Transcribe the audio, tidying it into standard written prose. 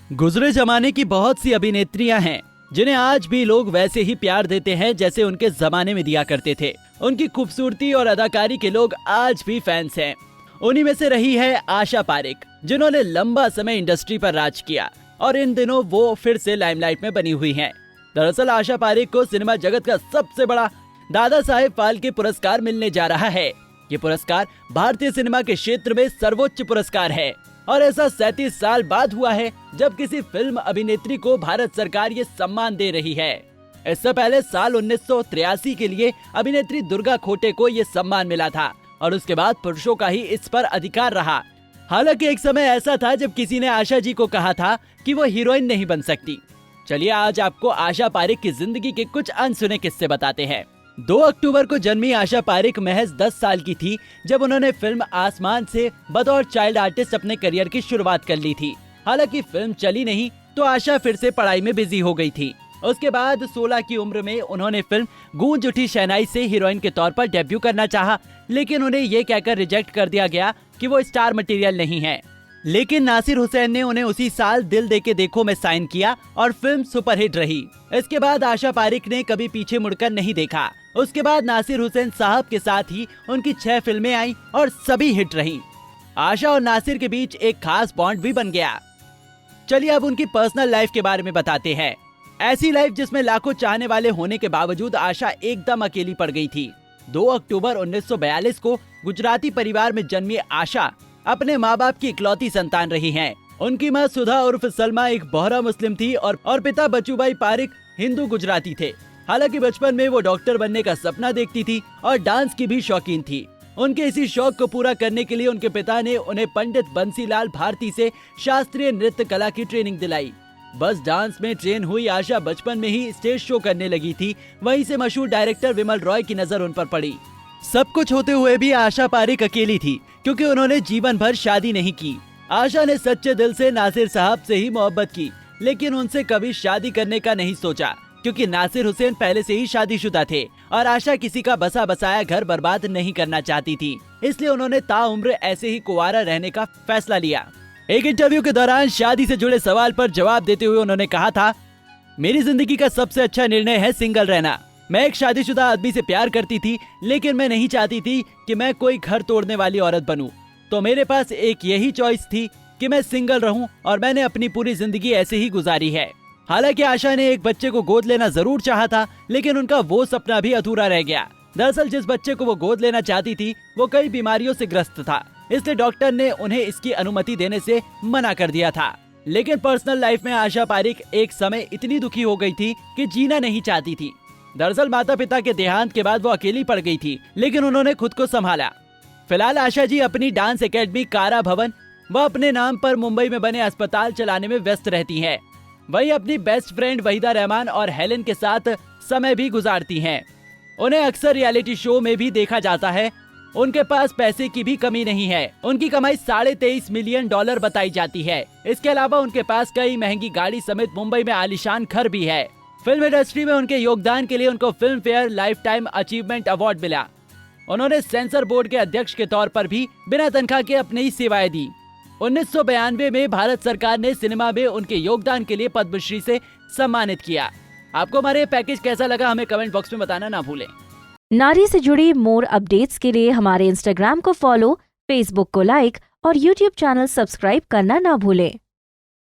गुजरे जमाने की बहुत सी अभिनेत्रियां हैं जिन्हें आज भी लोग वैसे ही प्यार देते हैं जैसे उनके जमाने में दिया करते थे। उनकी खूबसूरती और अदाकारी के लोग आज भी फैंस हैं। उन्हीं में से रही है आशा पारेख, जिन्होंने लंबा समय इंडस्ट्री पर राज किया और इन दिनों वो फिर से लाइमलाइट में बनी हुई हैं। दरअसल आशा पारेख को सिनेमा जगत का सबसे बड़ा दादा साहेब फाल्के पुरस्कार मिलने जा रहा है। ये पुरस्कार भारतीय सिनेमा के क्षेत्र में सर्वोच्च पुरस्कार है और ऐसा 37 साल बाद हुआ है जब किसी फिल्म अभिनेत्री को भारत सरकार ये सम्मान दे रही है। इससे पहले साल 1983 के लिए अभिनेत्री दुर्गा खोटे को ये सम्मान मिला था और उसके बाद पुरुषों का ही इस पर अधिकार रहा। हालांकि एक समय ऐसा था जब किसी ने आशा जी को कहा था कि वो हीरोइन नहीं बन सकती। चलिए आज आपको आशा पारेख की जिंदगी के कुछ अनसुने किस्से बताते हैं। 2 अक्टूबर को जन्मी आशा पारेख महज 10 साल की थी जब उन्होंने फिल्म आसमान से बतौर चाइल्ड आर्टिस्ट अपने करियर की शुरुआत कर ली थी। हालांकि फिल्म चली नहीं तो आशा फिर से पढ़ाई में बिजी हो गई थी। उसके बाद 16 की उम्र में उन्होंने फिल्म गूंज उठी शहनाई से हीरोइन के तौर पर डेब्यू करना चाहा, लेकिन उन्हें ये कहकर रिजेक्ट कर दिया गया कि वो स्टार मटेरियल नहीं है। लेकिन नासिर हुसैन ने उन्हें उसी साल दिल देके देखो में साइन किया और फिल्म सुपरहिट रही। इसके बाद आशा पारेख ने कभी पीछे मुड़कर नहीं देखा। उसके बाद नासिर हुसैन साहब के साथ ही उनकी 6 फिल्में आई और सभी हिट रहीं। आशा और नासिर के बीच एक खास बॉन्ड भी बन गया। चलिए अब उनकी पर्सनल लाइफ के बारे में बताते हैं। ऐसी लाइफ जिसमें लाखों चाहने वाले होने के बावजूद आशा एकदम अकेली पड़ गई थी। 2 अक्टूबर 1942 को गुजराती परिवार में जन्मी आशा अपने माँ बाप की इकलौती संतान रही हैं। उनकी माँ सुधा उर्फ सलमा एक बोहरा मुस्लिम थी और पिता बचूभाई पारेख हिंदू गुजराती थे। हालांकि बचपन में वो डॉक्टर बनने का सपना देखती थी और डांस की भी शौकीन थी। उनके इसी शौक को पूरा करने के लिए उनके पिता ने उन्हें पंडित बंसीलाल भारती से शास्त्रीय नृत्य कला की ट्रेनिंग दिलाई। बस डांस में ट्रेन हुई आशा बचपन में ही स्टेज शो करने लगी थी। वहीं से मशहूर डायरेक्टर विमल रॉय की नजर उन पर पड़ी। सब कुछ होते हुए भी आशा पारेख अकेली थी क्योंकि उन्होंने जीवन भर शादी नहीं की। आशा ने सच्चे दिल से नासिर साहब से ही मोहब्बत की, लेकिन उनसे कभी शादी करने का नहीं सोचा क्योंकि नासिर हुसैन पहले से ही शादीशुदा थे और आशा किसी का बसा बसाया घर बर्बाद नहीं करना चाहती थी। इसलिए उन्होंने ताउम्र ऐसे ही कुंवारा रहने का फैसला लिया। एक इंटरव्यू के दौरान शादी से जुड़े सवाल पर जवाब देते हुए उन्होंने कहा था, मेरी जिंदगी का सबसे अच्छा निर्णय है सिंगल रहना। मैं एक शादीशुदा आदमी से प्यार करती थी, लेकिन मैं नहीं चाहती थी कि मैं कोई घर तोड़ने वाली औरत बनूं। तो मेरे पास एक यही चॉइस थी कि मैं सिंगल रहूं और मैंने अपनी पूरी जिंदगी ऐसे ही गुजारी है। हालांकि आशा ने एक बच्चे को गोद लेना जरूर चाहा था, लेकिन उनका वो सपना भी अधूरा रह गया। दरअसल जिस बच्चे को वो गोद लेना चाहती थी वो कई बीमारियों से ग्रस्त था, इसलिए डॉक्टर ने उन्हें इसकी अनुमति देने से मना कर दिया था। लेकिन पर्सनल लाइफ में आशा पारेख एक समय इतनी दुखी हो गई थी कि जीना नहीं चाहती थी। दरअसल माता पिता के देहांत के बाद वो अकेली पड़ गई थी, लेकिन उन्होंने खुद को संभाला। फिलहाल आशा जी अपनी डांस एकेडमी कारा भवन व अपने नाम पर मुंबई में बने अस्पताल चलाने में व्यस्त रहती हैं। वहीं अपनी बेस्ट फ्रेंड वहीदा रहमान और हेलेन के साथ समय भी गुजारती हैं। उन्हें अक्सर रियलिटी शो में भी देखा जाता है। उनके पास पैसे की भी कमी नहीं है। उनकी कमाई $23.5 मिलियन बताई जाती है। इसके अलावा उनके पास कई महंगी गाड़ी समेत मुंबई में आलीशान घर भी है। फिल्म इंडस्ट्री में उनके योगदान के लिए उनको film fair life time achievement award मिला। उन्होंने सेंसर बोर्ड के अध्यक्ष के तौर पर भी बिना तनख्वाह के अपनी सेवाएं दी। 1992 में भारत सरकार ने सिनेमा में उनके योगदान के लिए पद्मश्री से सम्मानित किया। आपको हमारे पैकेज कैसा लगा हमें कमेंट बॉक्स में बताना ना भूलें। नारी से जुड़ी मोर अपडेट्स के लिए हमारे इंस्टाग्राम को फॉलो, फेसबुक को लाइक और यूट्यूब चैनल सब्सक्राइब करना ना भूलें।